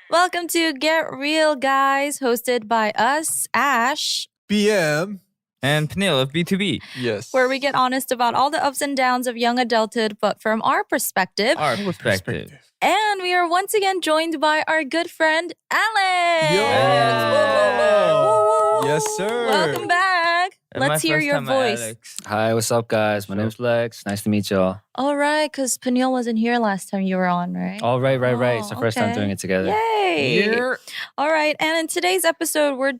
Welcome to Get Real, guys, hosted by us, Ash, BM, and Peniel of B2B. yes. where we get honest about all the ups and downs of young adulthood, but from our perspective. Our perspective. And we are once again joined by our good friend, Alex. Yes, sir. Welcome back. Let's hear your voice. Alex. Hi, what's up, guys? My name's Lex. Nice to meet y'all. All right, because Peniel wasn't here last time you were on, right? Oh, right. It's the first time doing it together. Yay. Yeah. All right, and in today's episode, we're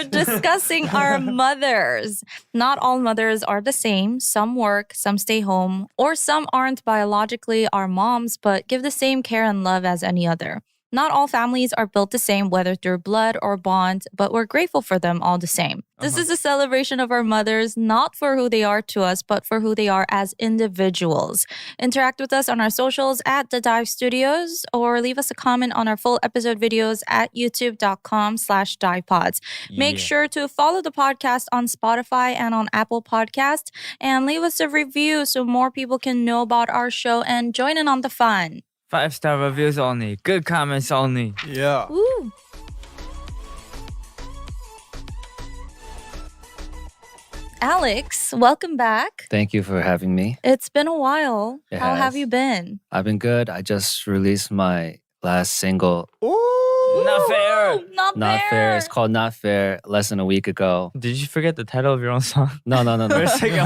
discussing our mothers. Not all mothers are the same. Some work, some stay home, or some aren't biologically our moms, but give the same care and love as any other. Not all families are built the same, whether through blood or bond, but we're grateful for them all the same. This is a celebration of our mothers, not for who they are to us, but for who they are as individuals. Interact with us on our socials at The Dive Studios, or leave us a comment on our full episode videos at youtube.com/divepods. Make sure to follow the podcast on Spotify and on Apple Podcast, and leave us a review so more people can know about our show and join in on the fun. 5-star reviews only. Good comments only. Yeah. Woo! Alex, welcome back. Thank you for having me. It's been a while. It How have has. you been? I've been good. I just released my last single, Ooh. Not fair. Ooh, Not Not fair. Fair. It's called Not Fair, less than a week ago. Did you forget the title of your own song? No. For a second,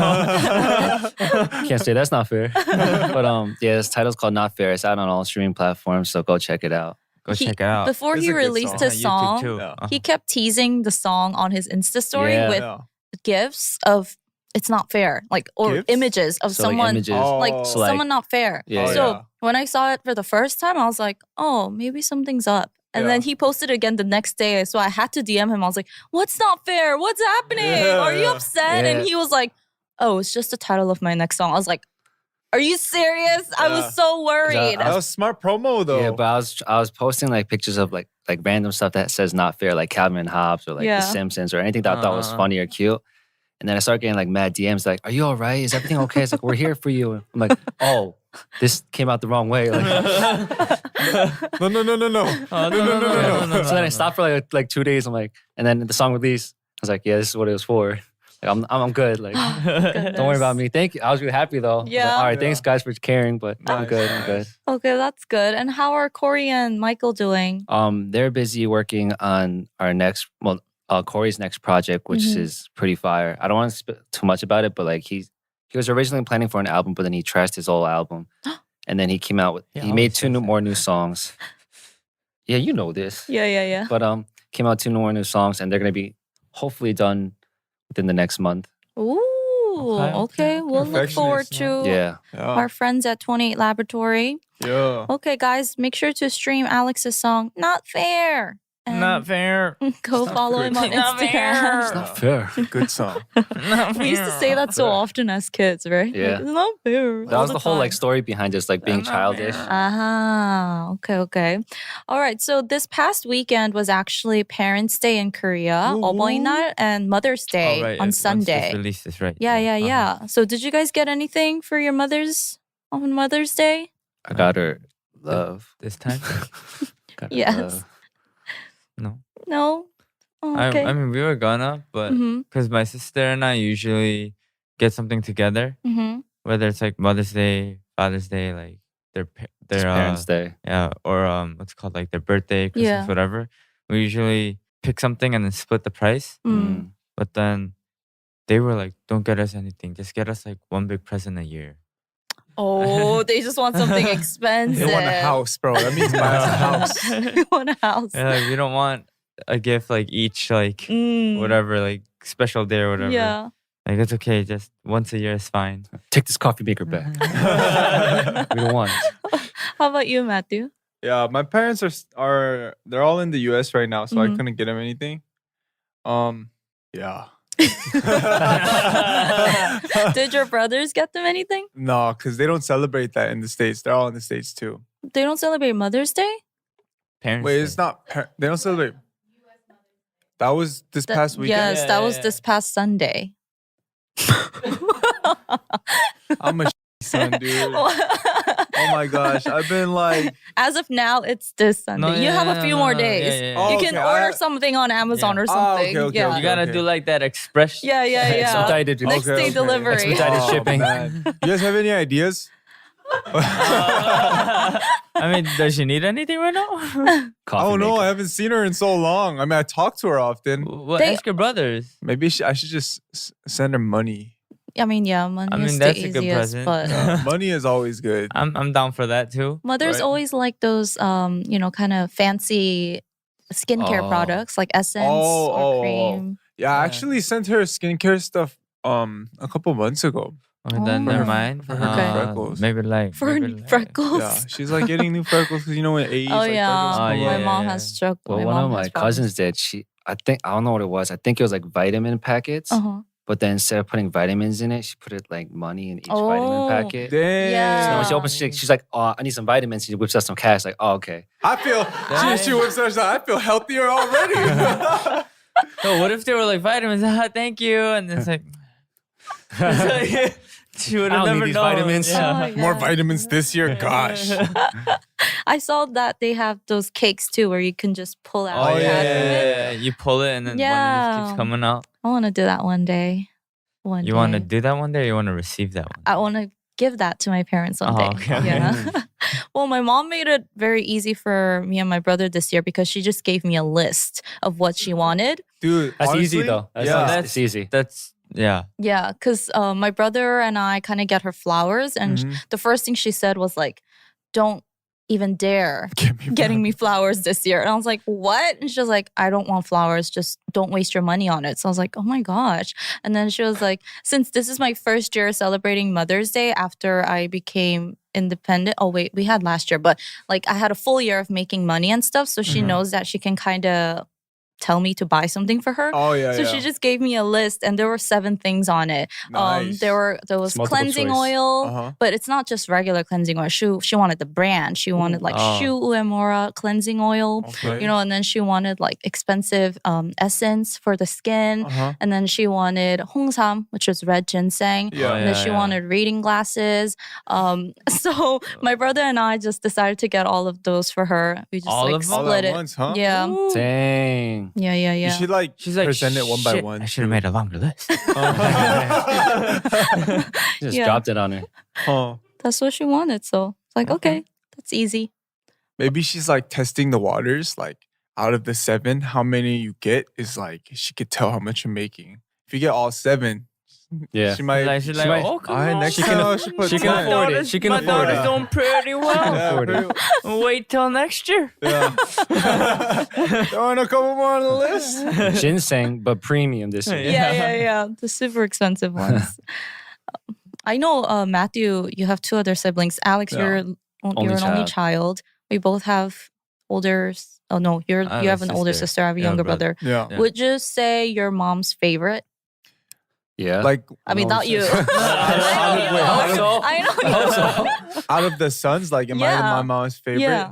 Can't say that's not fair. But yeah, this title's called Not Fair. It's out on all streaming platforms, so go check it out. Go He- check it out. Before It's he a good released song. his song, YouTube too. Yeah. he kept teasing the song on his Insta story Yeah. with Yeah. gifs of "It's not fair," like or GIFs? images of So like someone images. like So, like- someone not fair. Yeah. Oh, So yeah. when I saw it for the first time, I was like, oh, maybe something's up. And then Yeah. he posted it again the next day. So I had to DM him. I was like, what's not fair? What's happening? Yeah, Are you yeah. upset? Yeah. And he was like, oh, it's just the title of my next song. I was like, are you serious? I Yeah. was so worried. That was smart promo though. Yeah, but I was posting like pictures of like random stuff that says Not Fair, like Calvin and Hobbes or like Yeah. The Simpsons or anything that I thought was Uh-uh. funny or cute. And then I started getting like mad DMs like, "Are you all right? Is everything okay?" It's like, "We're here for you." I'm like, "Oh, this came out the wrong way." Like, No. Oh, no. so then I stopped for like 2 days. I'm like, and then the song released. I was like, "Yeah, this is what it was for." Like, I'm good. Like, don't worry about me. Thank you. I was really happy though. I was like, Yeah. all right, thanks Yeah. guys for caring, but I'm Nice, good. I'm good. Okay, that's good. And how are Corey and Michael doing? They're busy working on our next, Corey's next project, which Mhm. is pretty fire. I don't want to speak too much about it, but like he was originally planning for an album, but then he trashed his old album, and then he came out with He he made always two says that. more new songs. Yeah, you know this, Yeah. but came out 2 more new songs, and they're gonna be hopefully done within the next month. Ooh, okay. We'll look forward Perfectionist, to Yeah, Yeah. our friends at 28 Laboratory. Yeah. Okay, guys, make sure to stream Alex's song, Not Fair. And Not fair. go not follow him on good. Not Instagram. it's not fair. Good song. Not We used to say that so fair. often as kids, right? Yeah. It's not fair. That all was the whole like time. story behind just like being Not childish. fair. Ah, okay. All right. So this past weekend was actually Parents' Day in Korea, Ooh. 어버이날, and Mother's Day Oh, right. on Once this Sunday. releases, right? Yeah. So did you guys get anything for your mothers on Mother's Day? I got her love. This time? Got her Yes. love. No. No. Oh, okay. I mean, we were gonna, but Mm-hmm. because my sister and I usually get something together, Mm-hmm. whether it's like Mother's Day, Father's Day, like their It's Parents' Day. yeah, or what's it called, like their birthday, Christmas, Yeah. whatever. We usually pick something and then split the price. Mm. But then they were like, "Don't get us anything. Just get us like one big present a year." Oh, they just want something expensive. They want a house, bro. That means buy us a house. They want a house. Yeah, like we don't want a gift like each like Mm. whatever like special day or whatever. Yeah. Like it's okay. Just once a year is fine. Take this coffee maker back. We don't want it. How about you, Matthew? Yeah, my parents are they're all in the US right now, so I Mhm. couldn't get them anything. Yeah. Did your brothers get them anything? No, because they don't celebrate that in the States. They're all in the States too. They don't celebrate Mother's Day? Parents. Wait, Day. it's not. They don't celebrate. That was this That- past weekend. Yes, that was Yeah. this past Sunday. I'm a son, dude. Oh my gosh, I've been like, As of now, it's this Sunday. No, you yeah, have a no, few no, more no, days. yeah. Oh, You can okay, order something on Amazon or Oh, something. okay, yeah. okay. You gotta do like that express. Yeah, yeah, yeah. Expedited delivery. Next day delivery. Expedited shipping. Man. You guys have any ideas? I mean, does she need anything right now? Coffee Oh no, maker. I haven't seen her in so long. I mean, I talk to her often. Well, They- ask your brothers. Maybe I should just send her money. I mean, yeah, money I mean, is that's the a good easiest, present. but Money is always good. I'm down for that too. mothers Right. always like those, kind of fancy skincare Oh. products like essence or cream. Yeah, I Yeah. actually sent her skincare stuff a couple months ago. Oh, then Oh. never mind. For her Okay. freckles. Maybe like For maybe like- freckles. Yeah, she's like getting new freckles because you know when age. Oh like, yeah, freckles come Oh, my yeah, up. mom yeah. has struck. Well, my one mom of my has problems. cousins did. I think I don't know what it was. I think it was like vitamin packets. Uh-huh. But then instead of putting vitamins in it, she put it like money in each Oh. vitamin packet. Damn. Yeah. So when she opens, she's like, "Oh, I need some vitamins." She whips out some cash. Like, "Oh, okay." I feel she whips her out. I feel healthier already. So what if they were like vitamins? Thank you. And it's like, she would I have don't need never these known. vitamins. Yeah. Oh, More yeah. vitamins this year. Gosh. I saw that they have those cakes too, where you can just pull out. Oh Oh, yeah, half of yeah, it. yeah. You pull it and then one of Yeah. these keeps coming out. I want to do that one day. You want to do that one day, or you want to receive that one? I want to give that to my parents one Oh, day. okay, okay. Yeah. Well, my mom made it very easy for me and my brother this year because she just gave me a list of what she wanted. Dude, That's honestly, easy though. That's yeah. it's easy. That's yeah. Yeah, because my brother and I kind of get her flowers, and Mhm. the first thing she said was like, "Don't even dare Give me getting me flowers this year." And I was like, "What?" And she was like, "I don't want flowers. Just don't waste your money on it." So I was like, "Oh my gosh!" And then she was like, "Since this is my first year celebrating Mother's Day after I became independent. Oh wait, we had last year, but like I had a full year of making money and stuff, so she Mhm. knows that she can kind of tell me to buy something for her." Oh yeah. So yeah. she just gave me a list, and there were 7 things on it. Nice. There was It's multiple cleansing choice. oil, Uh-huh. but it's not just regular cleansing oil. She wanted the brand. She wanted like Oh. Shu Uemura cleansing oil, Okay. you know, and then she wanted like expensive essence for the skin. Uh-huh. And then she wanted hongsam, which is red ginseng. Yeah. And then she wanted reading glasses. So my brother and I just decided to get all of those for her. We just All like of them? All split at it. once, huh? Yeah. Dang. Yeah, yeah, You yeah. should like She's like present it one by "Shit, one. I should have made a longer list. Just Yeah. dropped it on her. Huh. That's what she wanted. So it's like, okay, that's easy. Maybe she's like testing the waters. Like out of the 7, how many you get is like she could tell how much you're making. If you get all 7, Yeah. she might. She's She like, might- oh, come all right, on. next She time can I aff- should put she can 10. afford it. She can my afford daughter's it. doing pretty well. Yeah, afford it. pretty- Wait till next year. yeah. Throwing a couple more on the list. Ginseng, but premium this year. Yeah. Yeah. The super expensive ones. I know, Matthew, you have 2 other siblings. Alex, Yeah. you're an only child. child. We both have older. Oh no, you I have have a an older sister. sister. I have a Yeah, younger brother. brother. Yeah. Would you say your mom's favorite? Yeah. Like I mean, not you. Wait, I out know of- I know. out of the sons, like, am I Yeah. my mom's favorite? Yeah.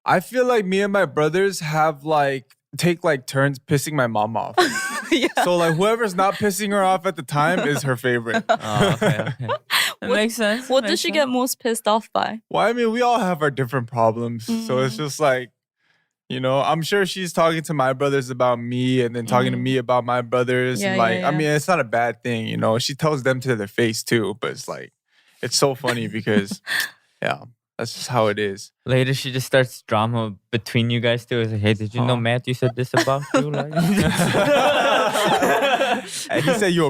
I feel like me and my brothers have like take like turns pissing my mom off. Yeah. So like whoever's not pissing her off at the time is her favorite. Oh, okay. That makes sense. What Makes does she sense. get most pissed off by? Well, I mean, we all have our different problems. So it's just like, you know, I'm sure she's talking to my brothers about me and then talking to me about my brothers. Yeah, and like, yeah, I yeah. mean, it's not a bad thing, you know. She tells them to their face too, but it's like, it's so funny because, yeah, that's just how it is. Later, she just starts drama between you guys too. It's like, hey, did you know Huh. Matthew said this about you? Like, And he said, "You."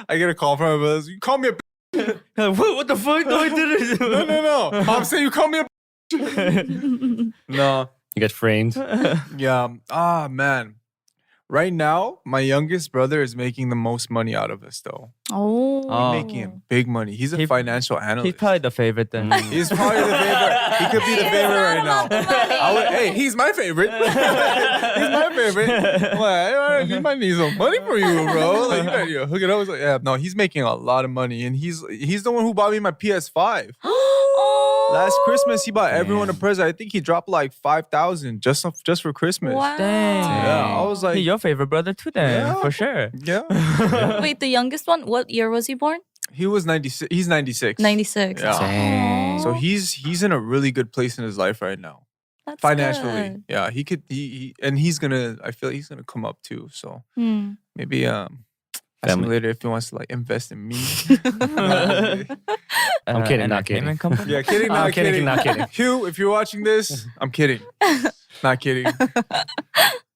I get a call from my brothers. You call me a. what the fuck? No, I didn't. No. Mom said you call me a. No. You get framed. Yeah. Ah, man. Right now, my youngest brother is making the most money out of us, though. Oh. Oh. He's making big money. He's a He- financial analyst. He's probably the favorite then. He's probably the favorite. He could be the favorite right now. Hey, he's my favorite. He's my favorite. Well, he might need some money for you, bro. Like, you better hook it up. It's like, yeah, no, he's making a lot of money, and he's the one who bought me my PS5. Last Christmas, he bought everyone a Damn. present. I think he dropped like 5,000 just for Christmas. Wow. Dang. Yeah, I was like, He's your favorite brother too then, Yeah. for sure. yeah, Wait, the youngest one, what year was he born? He was 96. He's 96. 96. Yeah. Dang. So he's in a really good place in his life right now. That's Financially. good. Yeah, he could and he's gonna I feel like he's gonna come up too. So Hmm. maybe ask him later if he wants to like invest in me. I'm kidding, not kidding. entertainment company? Yeah, kidding, I'm not kidding, kidding. not kidding. Hugh, if you're watching this, I'm kidding. Not kidding.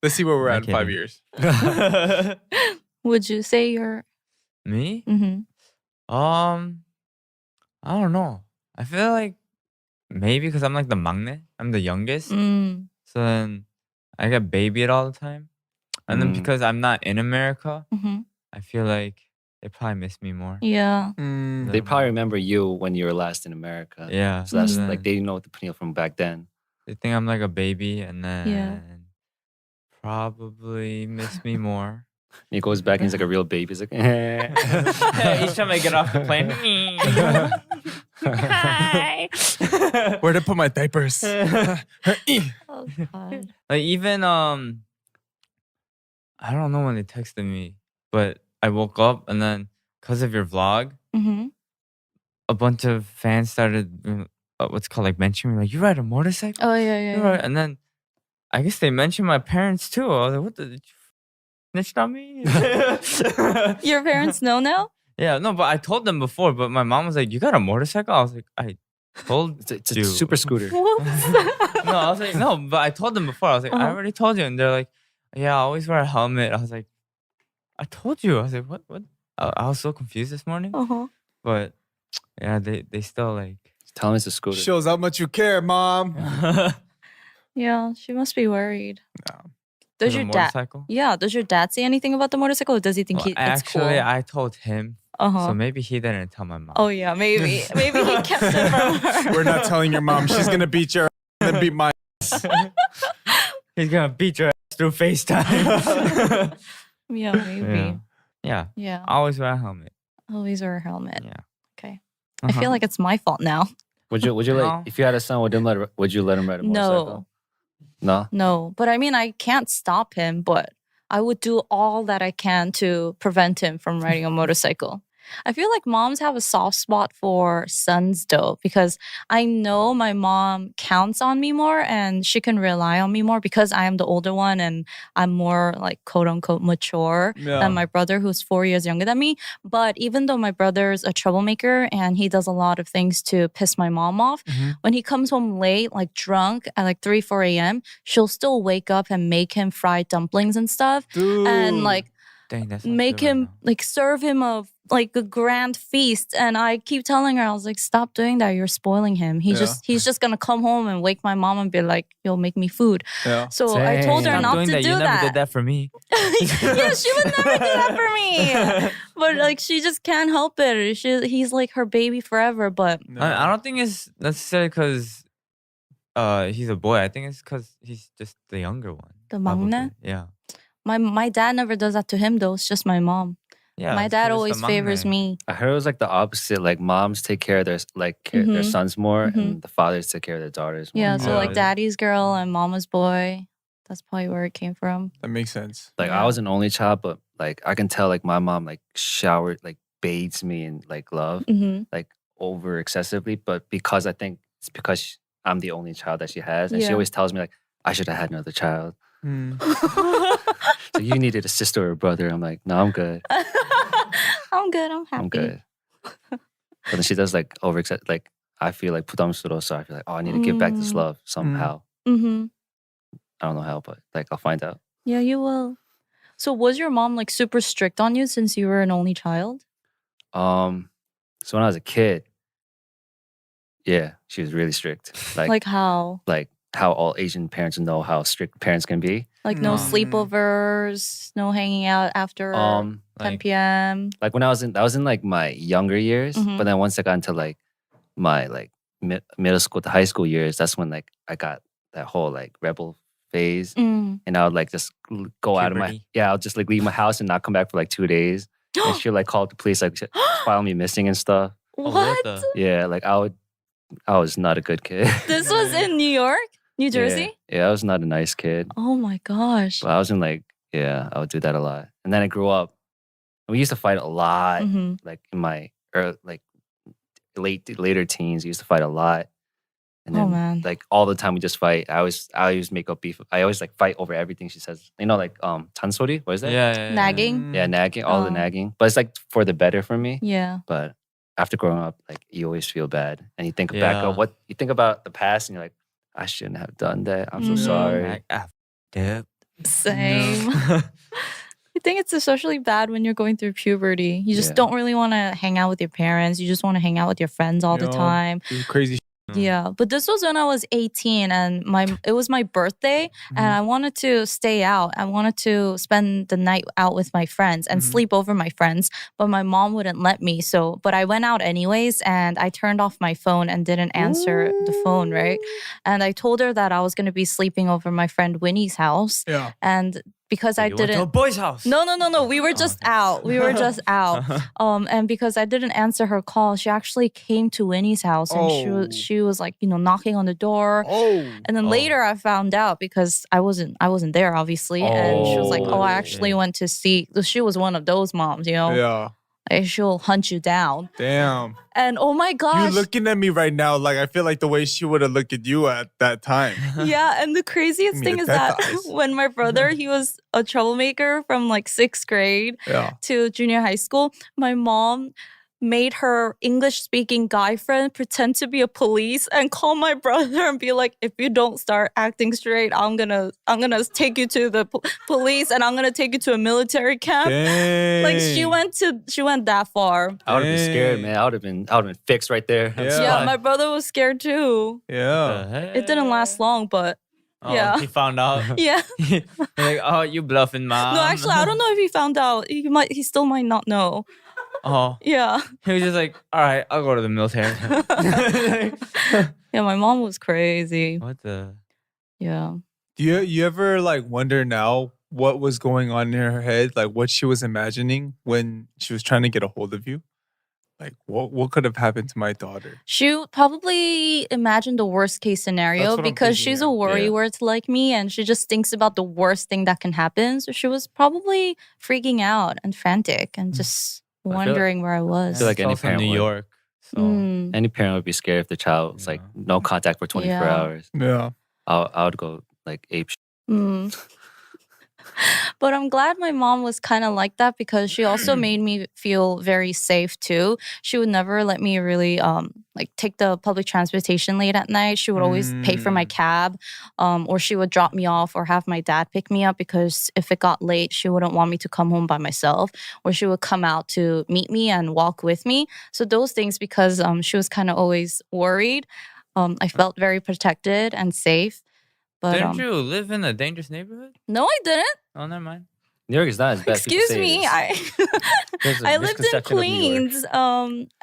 Let's see where we're at Not in 5 kidding. years. Would you say you're? Me? Mm-hmm. I don't know. I feel like maybe because I'm like the maknae. I'm the youngest. Mm. So then I get babied all the time. And then Mm. because I'm not in America, Mm-hmm. I feel like they probably miss me more. Yeah. Mm, They probably remember you when you were last in America. Yeah. So that's and like then they know the Peniel from back then. they think I'm like a baby and then Yeah. probably miss me more. He goes back and he's like a real baby. He's like, Each time I get off the plane. Hi. Where to put my diapers? Oh God. Like even I don't know when they texted me, but I woke up and then because of your vlog, Mm-hmm. a bunch of fans started what's called like mentioning me like you ride a motorcycle. Oh yeah. You ride-" And then I guess they mentioned my parents too. I was like, what the? Did you snitched on me? Your parents know now? Yeah, no, but I told them before. But my mom was like, "You got a motorcycle?" I was like, "I told it's a you." super scooter. Whoops. No, I was like, "No," but I told them before. I was like, "I Uh-huh. already told you," and they're like, "Yeah, I always wear a helmet." I was like, "I told you." I was like, "What? What?" I was so confused this morning. Uh-huh. But yeah, they still like. Tell him it's a scooter. Shows how much you care, mom. Yeah, she must be worried. No. Does For the your dad? motorcycle? Yeah, does your dad say anything about the motorcycle, or does he think Well, it's actually, cool? I told him, Uh-huh. so maybe he didn't tell my mom. Oh yeah, maybe he kept it from her. We're not telling your mom. She's gonna beat your ass and beat my He's gonna beat your ass through FaceTime. Yeah, maybe. Yeah. Yeah. I always wear a helmet. Always wear a helmet. Yeah. Okay. I feel like it's my fault now. Would you No. like if you had a son? Would you let him ride a motorcycle? No. No, but I mean, I can't stop him, but I would do all that I can to prevent him from riding a motorcycle. I feel like moms have a soft spot for sons though, because I know my mom counts on me more and she can rely on me more because I am the older one and I'm more like quote unquote mature than my brother who's 4 years younger than me. But even though my brother's a troublemaker and he does a lot of things to piss my mom off, when he comes home late, like drunk at like 3, 4 a.m., she'll still wake up and make him fried dumplings and stuff. Dude. And like Dang, that sounds make good right him now. like serve him a grand feast, and I keep telling her, I was like, stop doing that, you're spoiling him. He's just gonna come home and wake my mom and be like, you'll make me food. Yeah. So I told her Stop not doing to that. do You never that. did that for me. Yeah, she would never do that for me. But like she just can't help it. He's like her baby forever. But I don't think it's necessarily because he's a boy. I think it's because he's just the younger one. the probably. maknae, Yeah. my dad never does that to him though. It's just my mom. Yeah. My it's dad 'cause it's always the favors maknae. me. I heard it was like the opposite. Like moms take care of their their Mhm. sons more, Mhm. and the fathers take care of their daughters more. Yeah, so Yeah. like daddy's girl and mama's boy. That's probably where it came from. That makes sense. Like Yeah. I was an only child, but like I can tell like my mom like showered, like bathes me in like love, Mm-hmm. like over excessively. But because I think it's because I'm the only child that she has, and she Yeah. always tells me like I should have had another child. Mm. So you needed a sister or a brother. I'm like, no, I'm good. I'm good. I'm happy. I'm good. But then she does like over like I feel like 부담스러워, so I feel like, oh, I need to give back this Mm. love somehow. Mm-hmm. I don't know how, but like I'll find out. Yeah, you will. So was your mom like super strict on you since you were an only child? So when I was a kid, yeah, she was really strict. Like how? Like how all Asian parents know how strict parents can be. Like no Mm. sleepovers, no hanging out after 10 like- p.m. Like when I was in like my younger years, Mhm. but then once I got into like my like middle school to high school years, that's when like I got that whole like rebel phase, Mm. and I would like just go out of my Puberty. I'll just like leave my house and not come back for like 2 days, and she'll like call the police, like file me missing and stuff. Oh, What? the- Yeah, like I was not a good kid. This was in New York, New Jersey? Yeah, I was not a nice kid. Oh my gosh. But I was in like, yeah, I would do that a lot. And then I grew up. And we used to fight a lot, Mm-hmm. like in my like later teens, we used to fight a lot. And Oh, then man. like all the time we just fight. I always make up beef. I always like fight over everything she says. You know, like tansori, what is that? Yeah. Nagging. Yeah, nagging, all the Oh. nagging. But it's like for the better for me. Yeah. But after growing up, like you always feel bad. And you think back Yeah. of what you think about the past and you're like, I shouldn't have done that. I'm so Mhm. sorry. Same. I think it's especially bad when you're going through puberty. You just Yeah. don't really want to hang out with your parents. You just want to hang out with your friends all the Yo. time. This is crazy. Yeah, but this was when I was 18 and it was my birthday and I wanted to stay out. I wanted to spend the night out with my friends and sleep over my friends, but my mom wouldn't let me. But I went out anyways and I turned off my phone and didn't answer the phone, right? And I told her that I was going to be sleeping over my friend Winnie's house. Yeah. And because I You went to a didn't boy's house. No. We were just out. We were just out. And because I didn't answer her call, she actually came to Winnie's house and she was like, knocking on the door. Oh. And then later I found out because I wasn't there obviously. And she was like, I actually went to see. She was one of those moms, Yeah. Like, she'll hunt you down. Damn. And oh my gosh. You looking at me right now like I feel like the way she would have looked at you at that time. Yeah, and the craziest Give me thing the is that death eyes. when my brother, he was a troublemaker from like 6th grade Yeah. to junior high school, my mom made her English-speaking guy friend pretend to be a police and call my brother and be like, if you don't start acting straight, I'm gonna take you to the police and I'm gonna take you to a military camp. Dang. Like she went that far. I would have been scared, Dang. man. I would have been fixed right there. Yeah. Yeah, my brother was scared too. Yeah. It didn't last long, but yeah. He found out. yeah. Like, oh, you bluffing, mom. No, actually, I don't know if he found out. He still might not know. Oh, Yeah. he was just like, all right, I'll go to the military. Yeah, my mom was crazy. What the? Yeah. Do you ever like wonder now what was going on in her head? Like what she was imagining when she was trying to get a hold of you? Like what could have happened to my daughter? She probably imagined the worst case scenario That's what I'm because thinking, she's yeah. a worrywart like me and she just thinks about the worst thing that can happen. So she was probably freaking out and frantic and just wondering where I was. feel like any It's also parent New would. York. So Mm. Any parent would be scared if their child was like no contact for 24 Yeah. hours. Yeah. I would go like ape shit. Mm. But I'm glad my mom was kind of like that because she also made me feel very safe too. She would never let me really like take the public transportation late at night. She would always pay for my cab, or she would drop me off or have my dad pick me up because if it got late, she wouldn't want me to come home by myself, or she would come out to meet me and walk with me. So those things, because she was kind of always worried, I felt very protected and safe. But didn't you live in a dangerous neighborhood? no, I didn't. Oh, never mind. New York is not as bad. People Excuse say me, it is. There's a I lived in misconception of New York. Queens.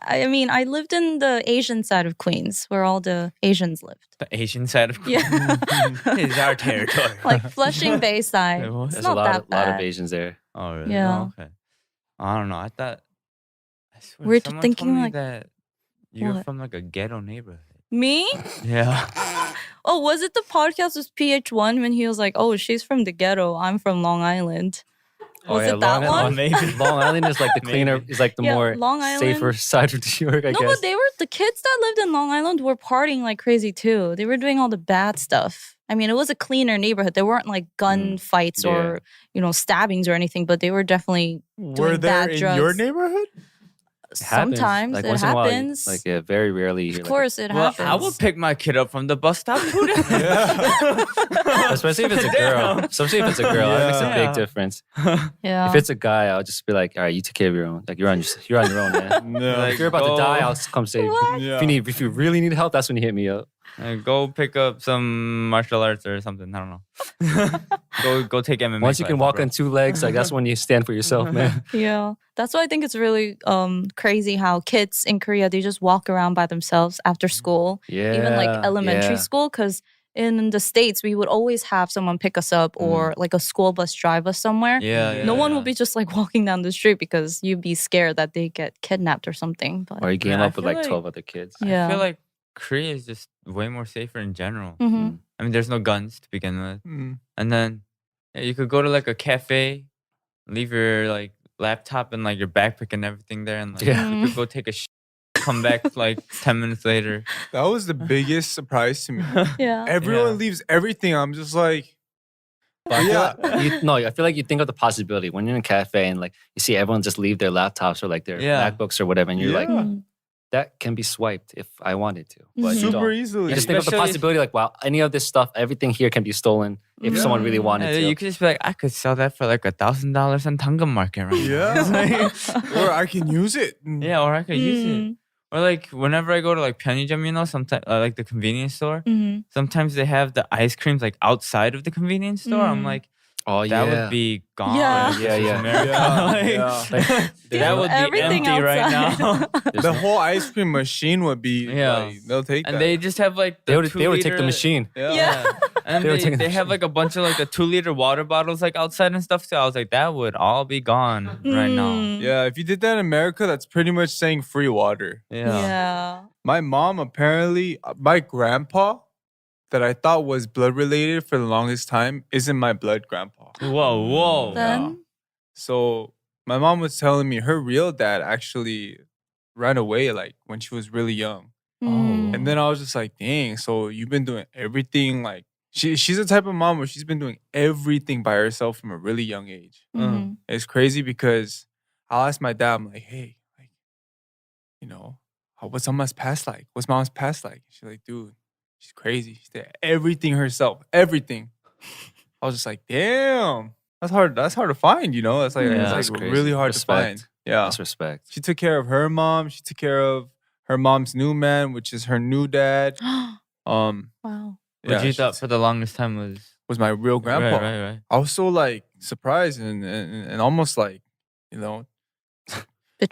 I lived in the Asian side of Queens, where all the Asians lived. The Asian side of Yeah, is our territory. like Flushing Bay side. Wait, what? It's There's not a lot, that of, lot bad. of Asians there. Oh, really? Yeah. Oh, okay. I don't know. I thought. I swear, We're someone thinking told me like- that you're What? from like a ghetto neighborhood. Me? Yeah. Oh, was it the podcast with PH1 when he was like, "Oh, she's from the ghetto. I'm from Long Island." Was it that Long one? Island, Maybe. Long Island is like the cleaner, Maybe. is like the Yeah, more Long Island. safer side of New York, I No, guess. but the kids that lived in Long Island were partying like crazy too. They were doing all the bad stuff. I mean, it was a cleaner neighborhood. There weren't like gun fights or stabbings or anything, but they were definitely Were doing there bad in drugs. your neighborhood? It happens. Sometimes Like, it once in a while, happens. like yeah, very rarely. you hear, Of course, it Well, happens. I would pick my kid up from the bus stop. Yeah. especially if it's a girl. Especially if it's a girl, that makes a Yeah. big difference. Yeah. If it's a guy, I'll just be like, all right, you take care of your own. Like you're on your own, man. No. Like, If you're about go- to die, I'll come save you. Yeah. If you really need help, that's when you hit me up. Go pick up some martial arts or something. I don't know. go take MMA. Once you can class, walk bro. on two legs, like that's when you stand for yourself, man. Yeah. That's why I think it's really crazy how kids in Korea, they just walk around by themselves after school, Yeah. even like elementary yeah. school. Because in the States, we would always have someone pick us up or like a school bus drive us somewhere. Yeah. No one would be just like walking down the street because you'd be scared that they get kidnapped or something. But Or you game I up with feel like like- 12 other kids. yeah. I feel like Korea is just way more safer in general. Mhm. I mean, there's no guns to begin with. Mm. And then you could go to like a cafe, leave your like laptop and like your backpack and everything there, and like Yeah. you could go take a come back like 10 minutes later. That was the biggest surprise to me. Yeah. Everyone Yeah. leaves everything. I'm just like, But I feel yeah. like- I feel like you think of the possibility when you're in a cafe and like you see everyone just leave their laptops or like their Yeah. MacBooks or whatever, and you're like, Yeah. that can be swiped if I wanted to. But you super don't. easily. You just think of the Especially- possibility like, wow, any of this stuff, everything here can be stolen if someone really wanted Yeah, to. you could just be like, I could sell that for like $1,000 on Tangam Market right now. It's like- Or I can use it. yeah, or I could use it. Mm. Or like whenever I go to like 편의점, sometimes like the convenience store, Mhm. sometimes they have the ice creams like outside of the convenience store. I'm like, Oh that yeah. would be gone. Yeah. if this Yeah, was yeah. America. Yeah, Like, yeah. that would be Everything empty right outside. now. The whole ice cream machine would be Yeah. like, they'll take And that. they just have like the They would take the 2 liter machine. Yeah. And They were taking they the have like a bunch of like the 2-liter water bottles like outside and stuff. So I was like, that would all be gone right now. Mm. Yeah, if you did that in America, that's pretty much saying free water. Yeah. My mom apparently, my grandpa, that I thought was blood related for the longest time, isn't my blood grandpa. Whoa. Then So my mom was telling me her real dad actually ran away like when she was really young. mm. And then I was just like, dang, so you've been doing everything like she's the type of mom where she's been doing everything by herself from a really young age. Mhm. It's crazy because I'll ask my dad, I'm like, hey, like, you know, what's mom's past like? What's mom's past like? She's like, dude, she's crazy. She did everything herself. Everything. I was just like, damn. That's hard to find, you know? That's like, Yeah, it's that's like crazy. really hard Respect. to find. Yeah. That's respect. She took care of her mom. She took care of her mom's new man, which is her new dad. Wow. What you thought she for the longest time was my real grandpa. Right. I was so like surprised and almost like, you know,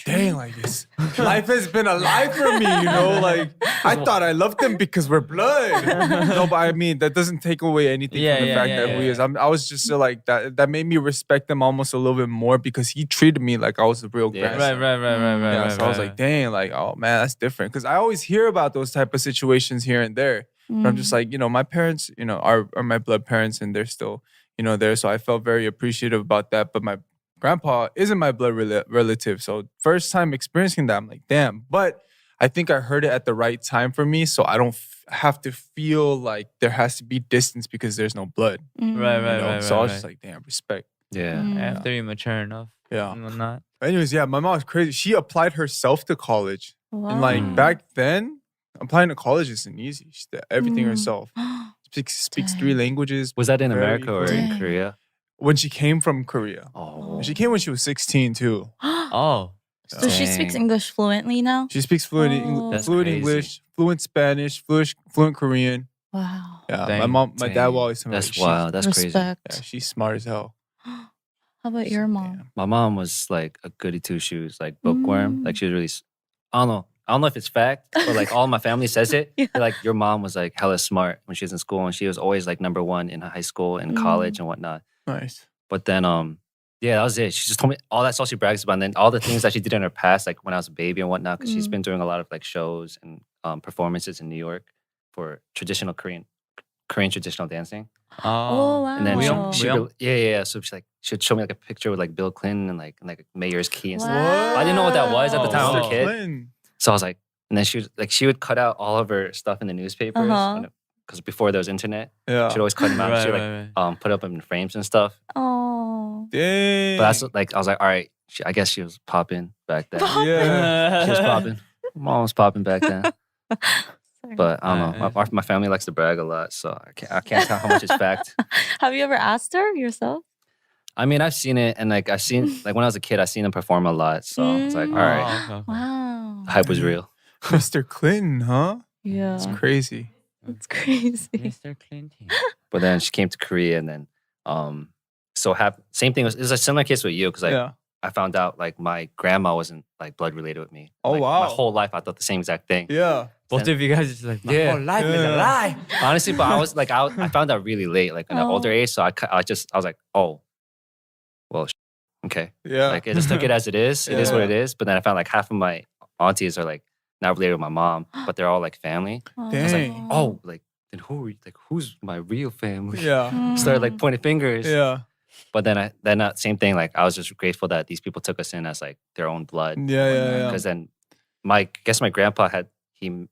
dang, like this life has been alive for me, you know, like I thought I loved him because we're blood. No, but I mean that doesn't take away anything Yeah, from the yeah, fact yeah, that yeah, we is. yeah. I was just so like that made me respect him almost a little bit more because he treated me like I was a real Yeah. grandson. Right. Yeah, so I was like, dang, like, oh man, that's different. Because I always hear about those type of situations here and there. But I'm just like, you know, my parents, you know, are my blood parents and they're still, you know, there. So I felt very appreciative about that. But my grandpa isn't my blood relative. So first time experiencing that, I'm like, damn. But I think I heard it at the right time for me. So I don't have to feel like there has to be distance because there's no blood. Right. You know? So I was just like, damn, respect. Yeah. After you mature enough Yeah. and whatnot. Anyways, yeah, my mom was crazy. She applied herself to college. And like Wow. back then, applying to college isn't easy. She did everything herself. Speaks 3 languages. Was that in Very America or in Dang. Korea? When she came from Korea. Oh. She came when she was 16 too. Oh. So she speaks Dang. English fluently now? She speaks fluent, Oh. That's fluent crazy. English, fluent Spanish, fluent Korean. Wow. Yeah, Dang. my dad will always tell me That's like, wild. That's crazy. Respect. Yeah, she's smart as hell. How about your mom? My mom was like a goody two shoes, like bookworm. Mm. Like she was really, I don't know if it's fact, but like all my family says it. Yeah. Like your mom was like hella smart when she was in school, and she was always like number 1 in high school and college and whatnot. Nice. But then, yeah, that was it. She just told me all that stuff she brags about, and then all the things that she did in her past, like when I was a baby and whatnot, because she's been doing a lot of like shows and performances in New York for traditional Korean traditional dancing. Oh, wow. And then Wow. yeah. So she'd show me like a picture with like Bill Clinton and like mayor's key and stuff. Wow. I didn't know what that was at the time. I was a Wow. kid. Clinton. So I was like, and then she would cut out all of her stuff in the newspapers Uh-huh. because before there was internet, Yeah. she'd always cut them out. Right, She'd right. put up them in frames and stuff. Oh. Dang. But that's like I was like, all right, I guess she was popping back then. yeah. She was popping. Mom was popping back then. Sorry. But I don't know. My family likes to brag a lot, so I can't tell how much is fact. Have you ever asked her yourself? I mean, I've seen it, and like I've seen like when I was a kid, I seen him perform a lot. So it's like, all right, Oh, okay. Wow. the hype was real. Mr. Clinton, huh? Yeah. It's crazy. That's crazy. Mr. Clinton. But then she came to Korea, and then same thing. It was a similar case with you because Yeah. I found out like my grandma wasn't like blood related with me. Oh, Like, wow. My whole life I thought the same exact thing. Yeah. Both of you guys just like, my Yeah. whole life is a Yeah. lie. Honestly, but I was like I found out really late, like in an Oh. older age. So I was like, oh, well, okay. Yeah. Like I just took it as it is. It is what Yeah. it is. But then I found like half of my aunties are like not related with my mom, but they're all like family. Oh. Dang. I was like, oh, like then who's my real family? yeah. Started like pointing fingers. Yeah. But then that same thing. Like I was just grateful that these people took us in as like their own blood. Yeah. Because then my grandpa he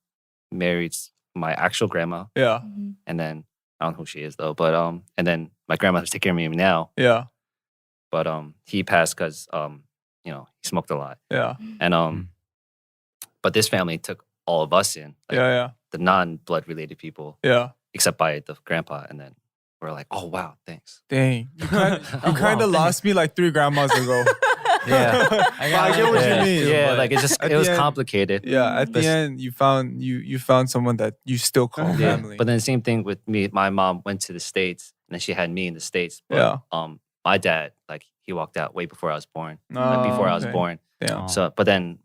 married my actual grandma, Yeah. and then I don't know who she is though, but and then my grandmother's taking care of me now, Yeah. but he passed because he smoked a lot, Yeah. and but this family took all of us in, like, Yeah. the non-blood related people, Yeah. except by the grandpa, and then we're like, oh wow, thanks. Dang. You kind wow, of lost me like 3 grandmas ago. Yeah. I get what you mean. Yeah, but like it at was the end- complicated. Yeah. At the end, you found someone that you still call Yeah, family. but then same thing with me. My mom went to the States, and then she had me in the States. But, Yeah. my dad, like, he walked out way before I was born. Oh, Like before I was okay. born. Yeah. Oh. So, but then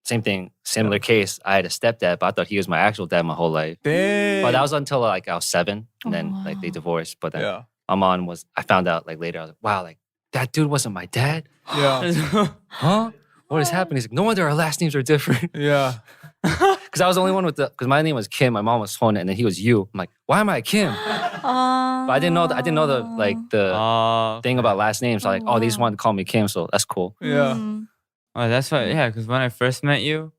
same thing, similar case. I had a stepdad, but I thought he was my actual dad my whole life. Dang. But that was until like I was 7, and then Oh, like they wow. divorced. But then Yeah. my mom I found out like later. I was like, wow, like that dude wasn't my dad, Yeah. huh? What is happening? He's like, no wonder our last names are different. Yeah. Because I was the only one because my name was Kim, my mom was Hon, and then he was you. I'm like, why am I Kim? But I didn't know the thing about last names. So like, oh, they just wanted to call me Kim, so that's cool. Yeah. Oh, that's why. Yeah, because when I first met you,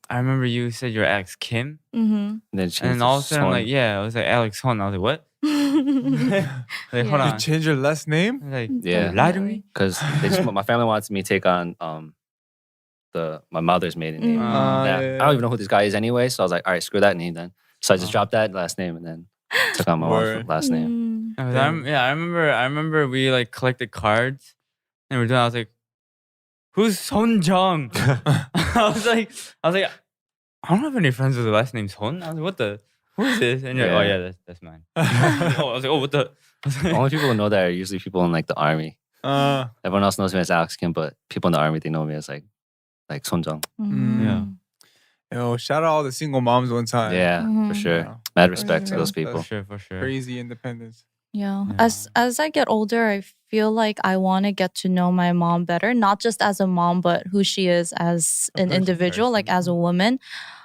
I remember you said you're Alex Kim, Mm-hmm. And then changed and then to all of a sudden, I'm Son. like, yeah, I was like Alex Hon. I was like, what? Like, hold Yeah. You on. change your last name? I was like, Yeah. you lied to me. Because my family wanted me to take on my mother's maiden name. Mm. I don't even know who this guy is anyway, so I was like, all right, screw that name then. So I just dropped that last name and then took on my Word. mom's last name. I remember we like collected cards, and we're doing. I was like, "Who's Son Jung?" I was like, I don't have any friends with the last name Son. I was like, what the? Who is this? And you're like, oh Yeah. yeah, that's mine. I was like, oh, what the? I was like, Only people who know that are usually people in like the army. Everyone else knows me as Alex Kim, but people in the army, they know me as like Sonjung. Yeah. Yo, shout out all the single moms one time. Yeah, for Mhm. sure. Yeah. Mad respect to sure. those for people. sure. Crazy independence. Yeah. Yeah. As I get older, I feel like I want to get to know my mom better, not just as a mom, but who she is as an individual, like as a woman.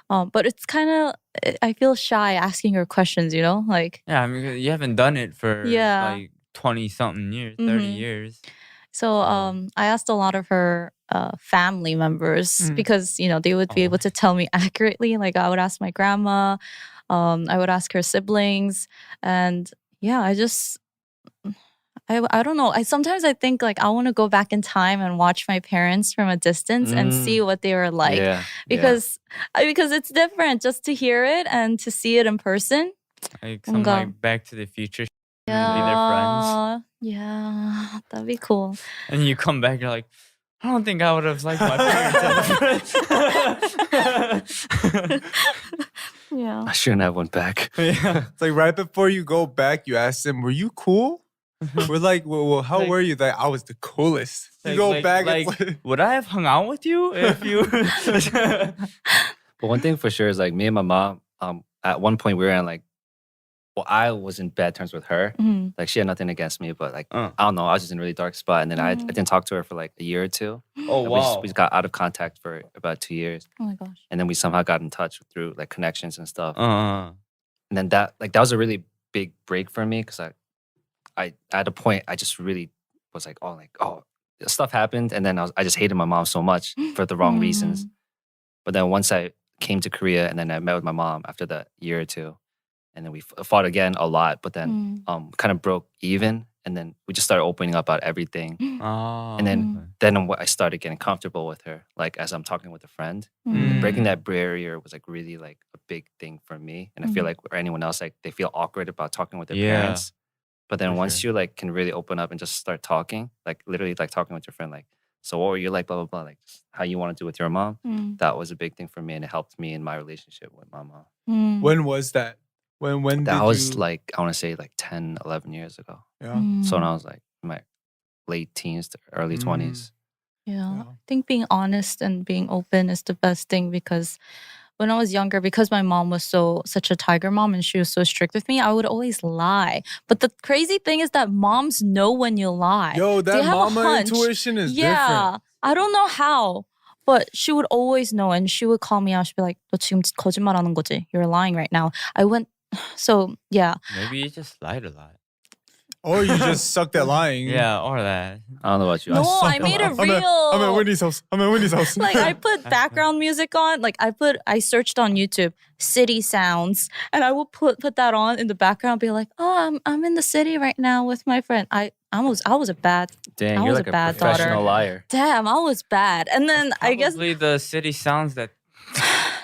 But it's kind of, I feel shy asking her questions, you know? Like, Yeah, I mean, you haven't done it for Yeah. like 20-something years, 30 Mhm. years. so I asked a lot of her family members because, you know, they would be able to tell me accurately. Like, I would ask my grandma, I would ask her siblings. And yeah, I don't know. Sometimes I think like I want to go back in time and watch my parents from a distance and see what they were like. Yeah, Because it's different just to hear it and to see it in person. Like some 뭔가- like Back to the Future. Be their friends. Yeah, that'd be cool. And you come back, you're like, I don't think I would have liked my parents as friends. Yeah. I shouldn't have went back. Yeah. It's like right before you go back, you ask them, "Were you cool?" We're like, "Well, how Like- were you?" Like, I was the coolest. You Like- go like- back, like, it's like, would I have hung out with you if you? But one thing for sure is like me and my mom, at one point we were in like, well, I was in bad terms with her. Mhm. Like she had nothing against me, but like, Uh. I don't know, I was just in a really dark spot. And then I didn't talk to her for like a year or two. Oh And wow. we just got out of contact for about 2 years. Oh my gosh. And then we somehow got in touch through like connections and stuff. Uh, And then that was a really big break for me because I at a point I just really was like, stuff happened, and then I just hated my mom so much for the wrong reasons. But then once I came to Korea and then I met with my mom after that year or two, and then we fought again a lot, but then kind of broke even, and then we just started opening up about everything. oh, And then I started getting comfortable with her, like as I'm talking with a friend. Mm. Breaking that barrier was like really like a big thing for me, and I feel like or anyone else, like they feel awkward about talking with their Yeah. parents. But then For once you like can really open up and just start talking, like literally like talking with your friend, like, so what were you like, blah blah blah, like just how you want to do with your mom. Mm. That was a big thing for me, and it helped me in my relationship with my mom. Mm. when was that? When That did was you? like I want to say like 10, 11 years ago. Yeah. So when I was like in my late teens to early 20s. Yeah. Yeah. I think being honest and being open is the best thing because when I was younger, because my mom was such a tiger mom and she was so strict with me, I would always lie. But the crazy thing is that moms know when you lie. Yo, They that have a mama hunch. intuition is yeah. different. I don't know how. But she would always know and she would call me out. She'd be like, 너 지금 거짓말하는 거지? You're lying right now. So yeah. maybe you just lied a lot. Or you just sucked at lying. Yeah, or that. I don't know about you. No, suck I made it I'm at real. Wendy's house. I'm at Wendy's house. Like I put background music on. Like I searched on YouTube city sounds, and I will put that on in the background. Be like, oh, I'm in the city right now with my friend. I was a bad. Dang, I you're was like a a bad professional daughter. liar. Damn, I was bad. And then I guess Probably the city sounds that.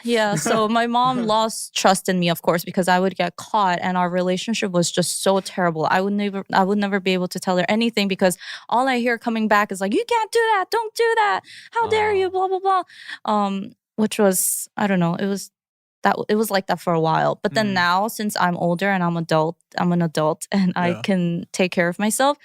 yeah. So my mom lost trust in me, of course, because I would get caught, and our relationship was just so terrible. I would never be able to tell her anything because all I hear coming back is like, "You can't do that! Don't do that! How dare you!" Blah blah blah. Which was I don't know. It was like that for a while. But then now, since I'm older and I'm an adult, and I can take care of myself.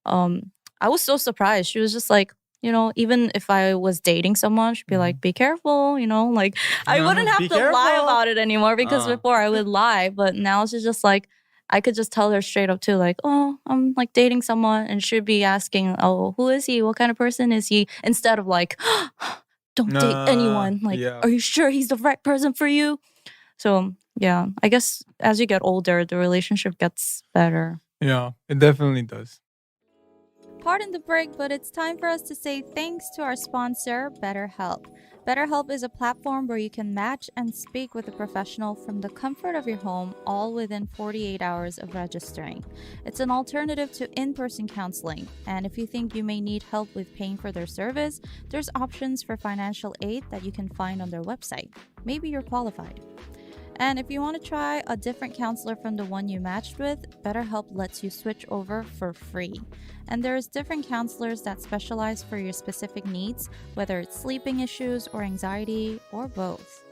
I was so surprised. She was just like, you know, even if I was dating someone, she'd be like, be careful, you know, like I wouldn't have to lie about it anymore because before I would lie. But now she's just like, I could just tell her straight up too, like, oh, I'm like dating someone, and she'd be asking, oh, who is he? What kind of person is he? Instead of like, don't date anyone. Like, are you sure he's the right person for you? So yeah, I guess as you get older, the relationship gets better. Yeah, it definitely does. Pardon the break, but it's time for us to say thanks to our sponsor, BetterHelp. BetterHelp is a platform where you can match and speak with a professional from the comfort of your home, all within 48 hours of registering. It's an alternative to in-person counseling, and if you think you may need help with paying for their service, there's options for financial aid that you can find on their website. Maybe you're qualified. And if you want to try a different counselor from the one you matched with, BetterHelp lets you switch over for free. And there's different counselors that specialize for your specific needs, whether it's sleeping issues or anxiety or both.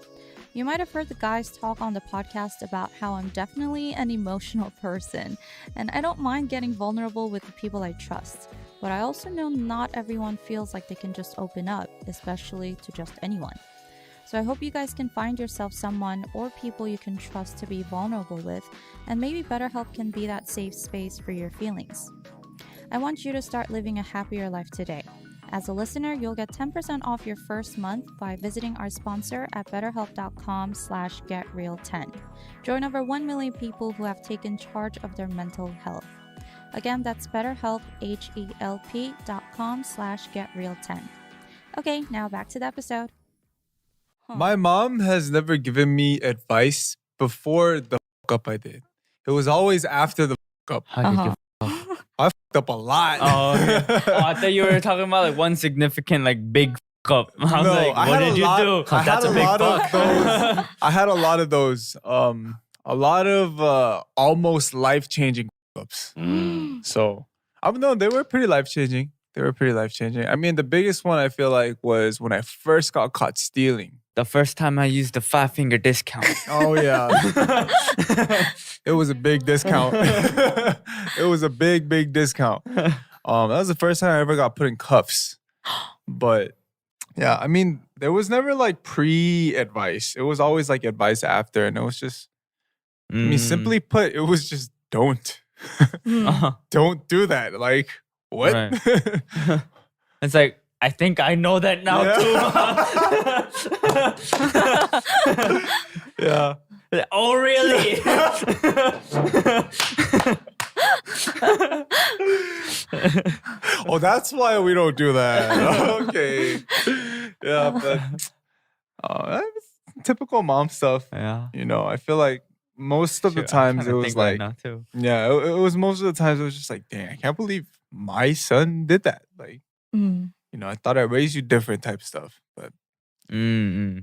You might have heard the guys talk on the podcast about how I'm definitely an emotional person, and I don't mind getting vulnerable with the people I trust. But I also know not everyone feels like they can just open up, especially to just anyone. So I hope you guys can find yourself someone or people you can trust to be vulnerable with, and maybe BetterHelp can be that safe space for your feelings. I want you to start living a happier life today. As a listener, you'll get 10% off your first month by visiting our sponsor at betterhelp.com/getreal10. Join over 1 million people who have taken charge of their mental health. Again, that's BetterHelp, HELP.com/getreal10. Okay, now back to the episode. My mom has never given me advice before the fuck up I did. It was always after the fuck up. How did you? I fucked up a lot. Oh, okay. I thought you were talking about like one significant, like big fuck up. I was like, what did you do? I That's had a big lot of fuck. those. I had a lot of those. A lot of almost life-changing ups. So no, they were pretty life-changing. I mean, the biggest one I feel like was when I first got caught stealing. The first time I used the 5-finger discount. Oh yeah. It was a big discount. It was a big discount. That was the first time I ever got put in cuffs. But yeah, I mean, there was never like pre-advice. It was always like advice after, and it was just I mean, simply put, it was just don't. Don't do that. Like, what? Right. It's like, I think I know that now too. Yeah. Oh, really? Oh, that's why we don't do that. Okay. Yeah, but that's typical mom stuff. Yeah. You know, I feel like most of the times it was like, now too. yeah, it was most of the times it was just like, dang, I can't believe my son did that. Like, you know, I thought I raised you different type stuff, but yeah.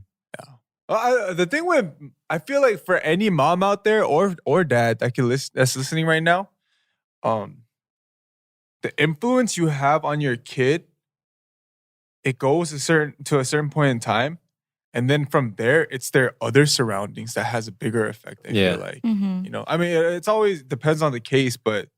The thing with, I feel like for any mom out there or dad that that's listening right now, the influence you have on your kid, it goes to a certain point in time, and then from there, it's their other surroundings that has a bigger effect. I feel like, you know, I mean, it's always depends on the case, but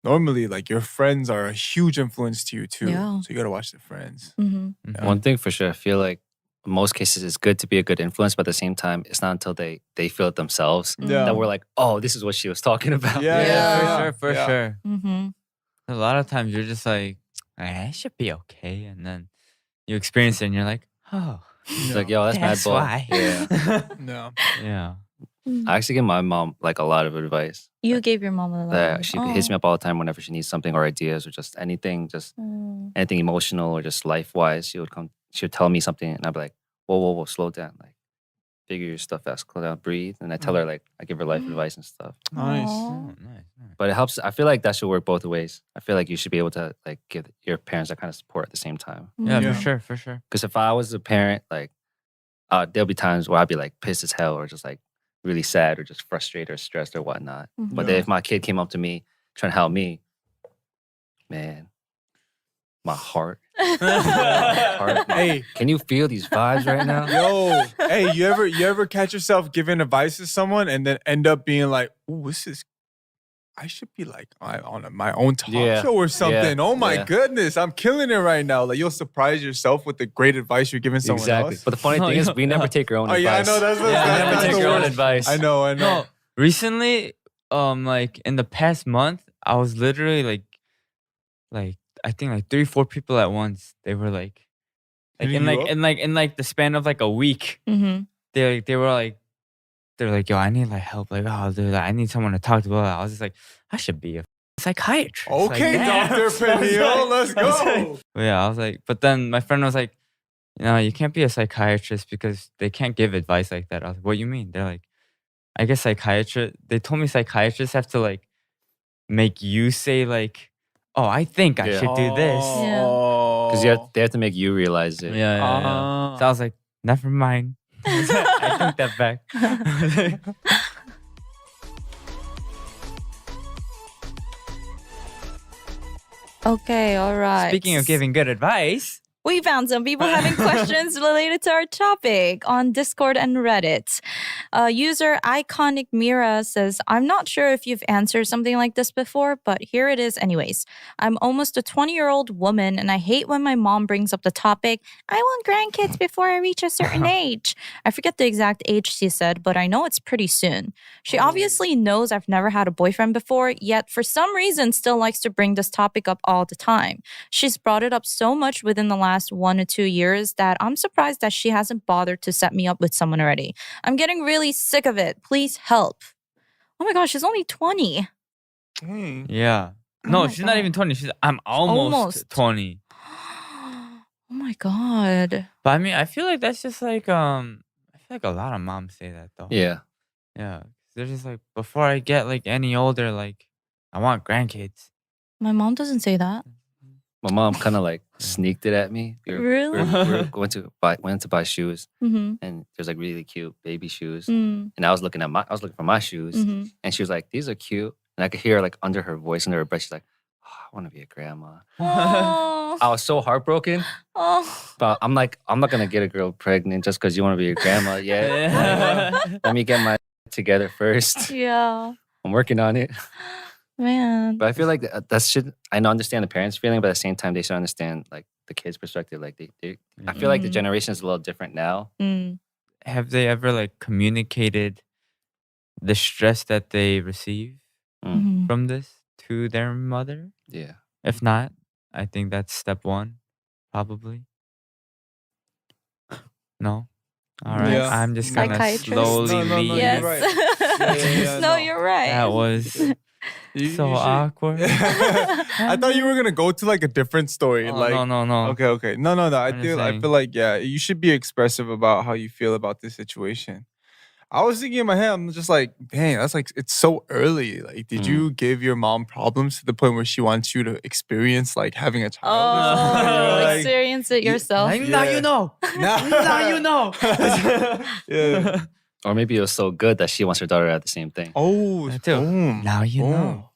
normally, like your friends are a huge influence to you too. Yeah. So you gotta watch the friends. Mm-hmm. One thing for sure, I feel like in most cases it's good to be a good influence, but at the same time, it's not until they feel it themselves Yeah. that we're like, oh, this is what she was talking about. Yeah. For sure. Mm-hmm. A lot of times you're just like, I should be okay. And then you experience it and you're like, oh. It's like, yo, that's mad That's ball. why. Yeah. No. Yeah. I actually give my mom like a lot of advice. You gave your mom a lot. She hits me up all the time whenever she needs something or ideas or just anything, anything emotional or just life wise. She would tell me something, and I'd be like, whoa, slow down, like figure your stuff out, slow down, breathe. And I tell her like I give her life advice and stuff. Nice. Oh, nice. But it helps. I feel like that should work both ways. I feel like you should be able to like give your parents that kind of support at the same time. Yeah, Yeah. for sure. Because if I was a parent, like there'll be times where I'd be like pissed as hell or just like really sad or just frustrated or stressed or whatnot. But then if my kid came up to me trying to help me, man, my heart. Hey, Can you feel these vibes right now? yo, hey, you ever catch yourself giving advice to someone and then end up being like, "Ooh, I should be like on my own talk show or something." Oh my goodness, I'm killing it right now. Like you'll surprise yourself with the great advice you're giving someone else. But the funny thing is, we never take our own advice. Oh yeah, I know that's we never that's take the our own worst. advice. I know. No, recently, like in the past month, I was literally like I think like 3-4 people at once. They were like Hitting you up? in the span of like a week. Mm-hmm. They're like, yo, I need like help. Like, oh, dude, I need someone to talk to. I was just like, I should be a psychiatrist. Okay, like, damn. Dr. Peniel, let's go. But yeah, I was like, but then my friend was like, you can't be a psychiatrist because they can't give advice like that. I was like, what do you mean? They're like, I guess they told me psychiatrists have to like make you say like, oh, I think I should do this. Because they have to make you realize it. Yeah. So I was like, never mind. I took that back. Okay, all right. Speaking of giving good advice, we found some people having questions related to our topic on Discord and Reddit. User Iconic Mira says, I'm not sure if you've answered something like this before, but here it is anyways. I'm almost a 20-year-old woman, and I hate when my mom brings up the topic, I want grandkids before I reach a certain age. I forget the exact age she said, but I know it's pretty soon. She obviously knows I've never had a boyfriend before, yet for some reason still likes to bring this topic up all the time. She's brought it up so much within the last 1 to 2 years that I'm surprised that she hasn't bothered to set me up with someone already. I'm getting really sick of it. Please help. Oh my gosh, she's only 20. yeah. Oh No, my she's not God. even 20. I'm almost 20. Oh my God. But I mean, I feel like that's just like I feel like a lot of moms say that though. Yeah. Yeah. They're just like, before I get like any older, like I want grandkids. My mom doesn't say that. My mom kind of like sneaked it at me. Really? We were went to buy shoes, Mm-hmm. and there's like really cute baby shoes. Mm. And I was looking for my shoes, Mm-hmm. and she was like, "These are cute." And I could hear like under her voice, under her breath, she's like, oh, "I want to be a grandma." Oh. I was so heartbroken, Oh. but I'm like, I'm not gonna get a girl pregnant just because you want to be a grandma yet. Let me get my together first. Yeah. I'm working on it. Man. But I feel like that should, I understand the parents' feeling, but at the same time, they should understand like the kids' perspective. Like I feel like the Mhm. generation is a little different now. Mm. Have they ever like communicated the stress that they receive Mhm. from this to their mother? Yeah. If not, I think that's step one, probably. No? All right. Yeah. I'm just gonna Psychiatrist. slowly No, leave. Yes. you're right. Yeah, no, no. you're right. That was You so should- awkward. I thought you were gonna go to like a different story. Oh, like no. okay. No. I I'm just I saying. feel like you should be expressive about how you feel about this situation. I was thinking in my head, I'm just like, dang, that's like it's so early. Like, did you give your mom problems to the point where she wants you to experience like having a child? or something? Oh, You're like, experience it yourself. Now you know. Now you know. Yeah. Or maybe it was so good that she wants her daughter to have the same thing. Oh, That too. boom. Now you Boom. know.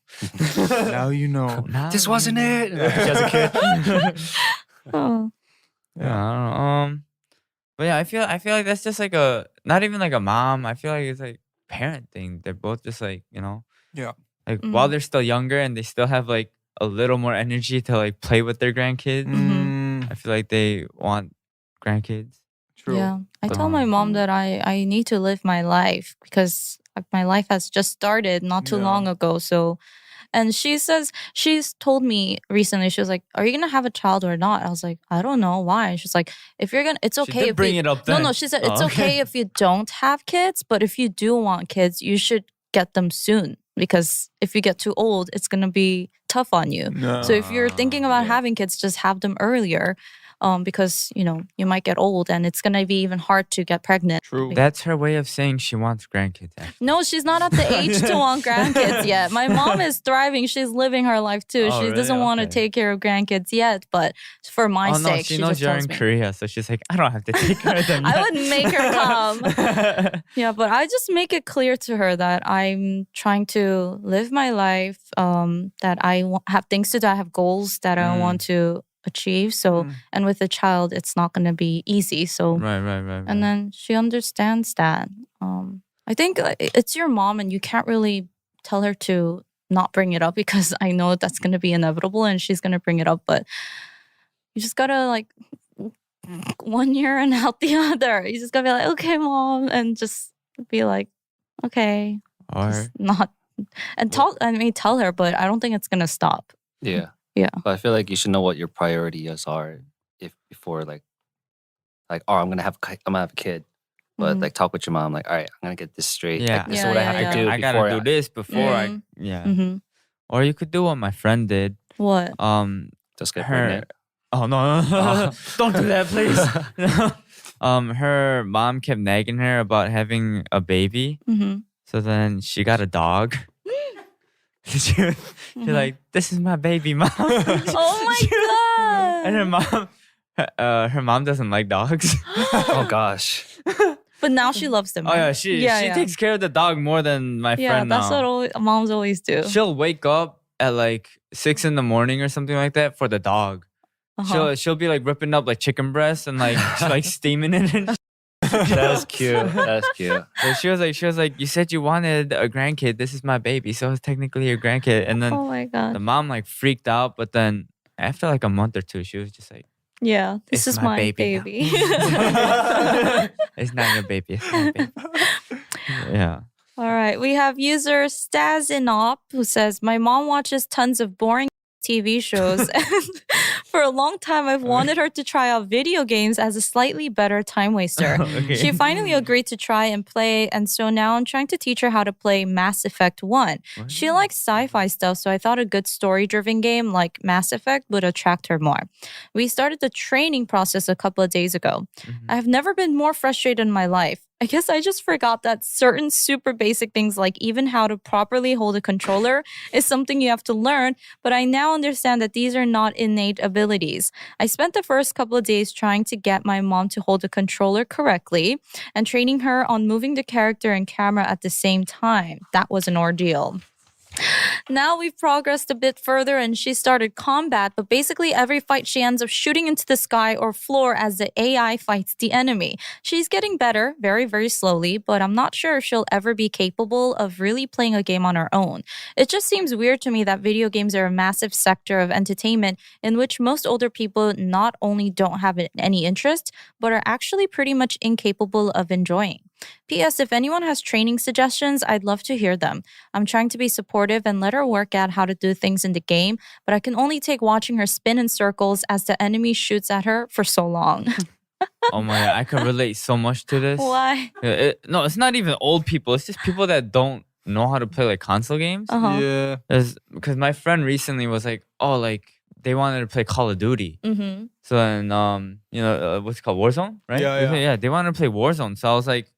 Now you know. Now This you wasn't know. it. She has a kid. Oh. Yeah, I don't know. But yeah, I feel like that's just like not even like a mom. I feel like it's like parent thing. They're both just like, Yeah. like Mm. while they're still younger and they still have like a little more energy to like play with their grandkids. Mm-hmm. I feel like they want grandkids. True. Yeah. I tell my mom that I need to live my life because my life has just started not too Yeah. long ago. So And she's told me recently, she was like, are you going to have a child or not? I was like, I don't know. Why? She's like, if you're going to, it's okay. She did if bring you, it up No, then. she said, it's Oh, okay if you don't have kids, but if you do want kids, you should get them soon. Because if you get too old, it's going to be tough on you. No. So if you're thinking about yeah. having kids, just have them earlier. Because, you might get old and it's going to be even hard to get pregnant. True. That's her way of saying she wants grandkids. Actually. No, she's not at the age to want grandkids yet. My mom is thriving. She's living her life too. Oh, She really? doesn't want to Okay. take care of grandkids yet, but for my Oh no, sake, she she knows just you're tells in me. Korea, so she's like, I don't have to take care of them. I yet." would make her come. Yeah, but I just make it clear to her that I'm trying to live my life, that I have things to do. I have goals that I want to achieve. So, and with a child, it's not going to be easy. So, Right. and then she understands that. I think it's your mom, and you can't really tell her to not bring it up because I know that's going to be inevitable and she's going to bring it up. But you just got to like 1 year and out the other. You just got to be like, okay, mom, and just be like, okay. Or Just not. And tell her, but I don't think it's going to stop. Yeah. Yeah. But I feel like you should know what your priorities are before like oh, I'm gonna have a kid. But like talk with your mom, like, all right, I'm gonna get this straight. Yeah. Like, this is Yeah, what I yeah, have to do. I before gotta do this before I. Yeah. Mm-hmm. Or you could do what my friend did. What? Just get Her. pregnant. Oh no! Don't do that, please. Her mom kept nagging her about having a baby. Mm-hmm. So then she got a dog. She's like, this is my baby, mom. Oh my god! And her mom doesn't like dogs. Oh gosh. But now she loves them. Oh yeah, right? she takes care of the dog more than my friend that's now. what moms always do. She'll wake up at like 6 a.m. or something like that for the dog. She'll be like ripping up like chicken breasts and like like steaming it. And That's cute. That's cute. so she was like, you said you wanted a grandkid. This is my baby, so it's technically your grandkid. And then Oh my god! the mom like freaked out, but then after like a month or two, she was just like, Yeah, this It's is my my baby now. baby. it's not your baby. It's my baby. Yeah. All right, we have user Stasinop who says, my mom watches tons of boring TV shows. And for a long time, I've wanted her to try out video games as a slightly better time waster. Okay. She finally agreed to try and play. And so now I'm trying to teach her how to play Mass Effect 1. She likes sci-fi stuff, so I thought a good story-driven game like Mass Effect would attract her more. We started the training process a couple of days ago. I've never been more frustrated in my life. I guess I just forgot that certain super basic things like even how to properly hold a controller is something you have to learn, but I now understand that these are not innate abilities. I spent the first couple of days trying to get my mom to hold the controller correctly and training her on moving the character and camera at the same time. That was an ordeal. Now we've progressed a bit further and she started combat, but basically every fight she ends up shooting into the sky or floor as the AI fights the enemy. She's getting better, very, very slowly, but I'm not sure if she'll ever be capable of really playing a game on her own. It just seems weird to me that video games are a massive sector of entertainment in which most older people not only don't have any interest, but are actually pretty much incapable of enjoying. P.S. If anyone has training suggestions, I'd love to hear them. I'm trying to be supportive and let her work out how to do things in the game, but I can only take watching her spin in circles as the enemy shoots at her for so long. Oh my god, I can relate so much to this. Why? No, it's not even old people. It's just people that don't know how to play like console games. Uh-huh. Yeah. Because my friend recently was like, oh, like they wanted to play Call of Duty. Mm-hmm. So then, what's it called? Warzone, right? Yeah. They wanted to play Warzone. So I was like,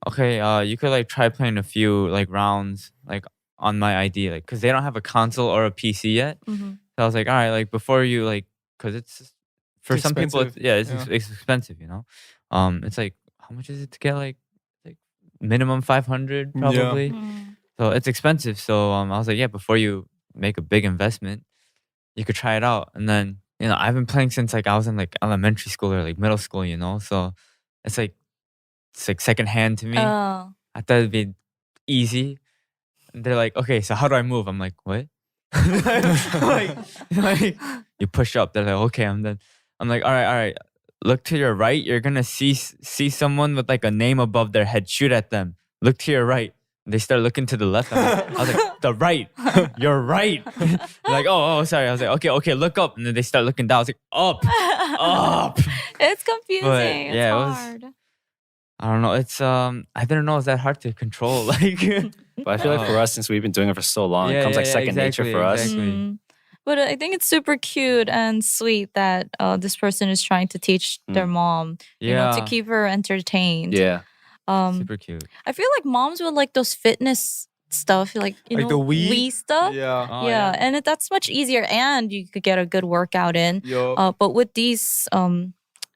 okay, you could like try playing a few like rounds like on my ID, like because they don't have a console or a PC yet. Mm-hmm. So I was like, all right, like before you like, because it's for It's some people, it's expensive. it's expensive, you know. It's like how much is it to get like minimum 500 probably. So it's expensive. So I was like, yeah, before you make a big investment, you could try it out. And then I've been playing since like I was in like elementary school or like middle school, So it's like secondhand to me. Oh. I thought it'd be easy. And they're like, okay, so how do I move? I'm like, what? like you push up. They're like, okay, I'm done. I'm like, all right. Look to your right. You're gonna see someone with like a name above their head. Shoot at them. Look to your right. They start looking to the left. I was like, the right. You're right. Like, oh, sorry. I was like, okay, look up. And then they start looking down. I was like, up. It's confusing. But, it's yeah, it was- hard. I don't know. It's I didn't know it was that hard to control. Like, But I feel like for us, since we've been doing it for so long, it comes like second nature for us. Exactly. Mm. But I think it's super cute and sweet that this person is trying to teach their mom, you know, to keep her entertained. Yeah. Super cute. I feel like moms would like those fitness stuff, like you Like know, the Wii? stuff. Yeah. Oh, yeah, and that's much easier, and you could get a good workout in. Yo. But with these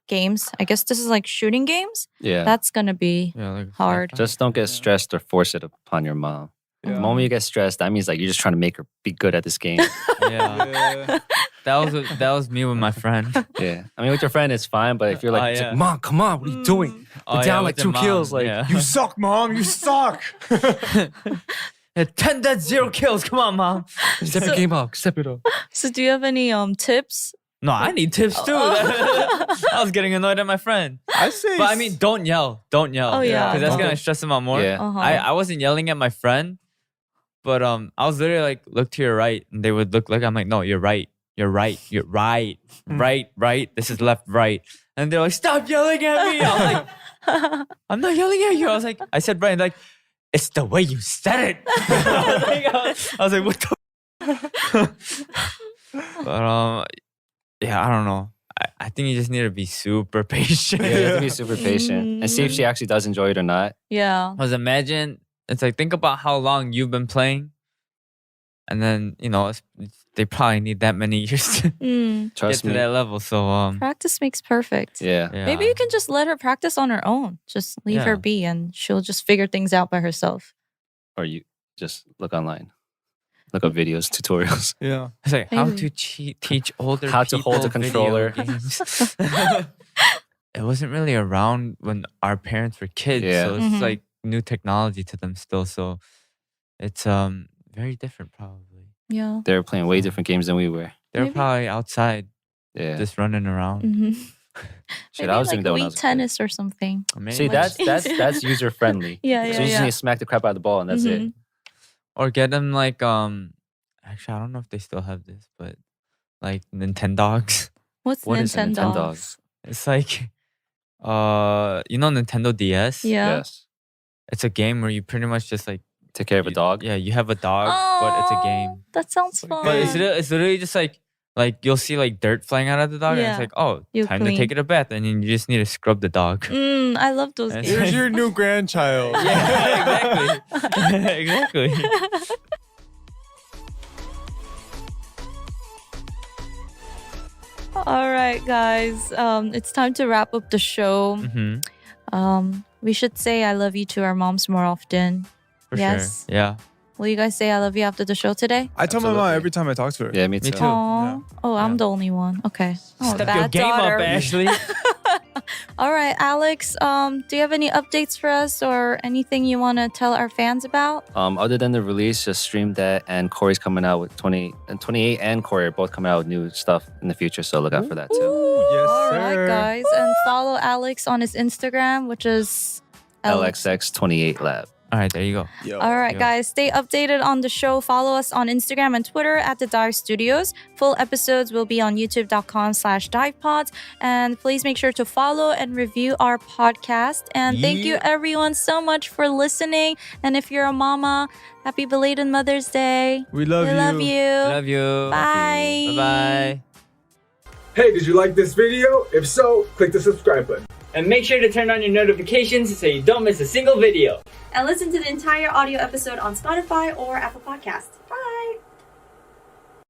games, I guess this is like shooting games. Yeah. That's gonna be Yeah, like hard. Just don't get stressed or force it upon your mom. The Yeah. moment you get stressed, that means like you're just trying to make her be good at this game. Yeah, Yeah. that was me with my friend. Yeah. I mean, with your friend, it's fine. But if you're like, Oh, it's like, yeah. Mom, come on, what are you doing? Oh, We're down with like the 2 mom, kills. Like, yeah. You suck, Mom. You suck. 10 deads, 0 kills. Come on, mom. step your game up. Step it up. So, do you have any tips? No, I need tips too. I was getting annoyed at my friend. I say. But I mean, don't yell. Don't yell. Oh, yeah. Because that's Okay. gonna stress him out more. Yeah. Uh-huh. I wasn't yelling at my friend, but I was literally like, look to your right, and they would look like I'm like, no, you're right. You're right. You're right. Right. This is left, right. And they're like, stop yelling at me. I was like, I'm not yelling at you. I was like, I said right. And they're like, it's the way you said it. I was like, what the? But yeah, I don't know. I think you just need to be super patient. Yeah, you have to be super patient and see if she actually does enjoy it or not. Yeah. Because imagine, it's like, think about how long you've been playing. And then, you know, they probably need that many years to get Trust to me. that level. So, Practice makes perfect. Yeah. yeah. Maybe you can just let her practice on her own. Just leave her Yeah. be, and she'll just figure things out by herself. Or you just look online, look up videos, tutorials. Yeah. It's like how Maybe. to teach older How to hold a people video controller. games. It wasn't really around when our parents were kids. Yeah. So it's Mhm. like new technology to them still. So it's very different probably. Yeah. They were playing way different games than we were. They were Maybe. probably outside Yeah. just running around. Mm-hmm. Shit, Maybe I was like doing that when I Wii was a kid. tennis or something. Maybe. See, that's user friendly. Yeah, So yeah, you just yeah. need to smack the crap out of the ball and that's it. Mhm. Or get them like actually I don't know if they still have this, but like Nintendogs. What's What is a Nintendo? Nintendogs? It's like you know Nintendo DS? Yeah. Yes. It's a game where you pretty much just like Take care of a dog. Yeah, you have a dog, but it's a game. Oh, that sounds fun. But it's literally just like you'll see like dirt flying out of the dog, and Yeah. it's like, oh, You time clean. to take it a bath, and then you just need to scrub the dog. I love those That's- games. Here's your new grandchild. Yeah, exactly. Exactly. All right, guys. It's time to wrap up the show. hmm We should say I love you to our moms more often. For Yes. sure. Yeah. Will you guys say I love you after the show today? I tell my mom Absolutely. every time I talk to her. Yeah, me too. too. Aw. Oh, I'm Yeah. the only one. Okay. Oh, Step bad your game daughter. up, Ashley. All right, Alex. Do you have any updates for us or anything you want to tell our fans about? Other than the release, just stream that, and Corey's coming out with 28 and Corey are both coming out with new stuff in the future, so look out for that too. Yes, All sir. right, guys, and follow Alex on his Instagram, which is LXX 28 Lab. All right, there you go. Yo. All right, Yeah. guys, stay updated on the show. Follow us on Instagram and Twitter at The Dive Studios. Full episodes will be on youtube.com/divepods. And please make sure to follow and review our podcast. And thank you, Yeah. everyone, so much for listening. And if you're a mama, happy belated Mother's Day. We love we you. love you. Love you. Bye. Bye-bye. Hey, did you like this video? If so, click the subscribe button. And make sure to turn on your notifications so you don't miss a single video. And listen to the entire audio episode on Spotify or Apple Podcasts.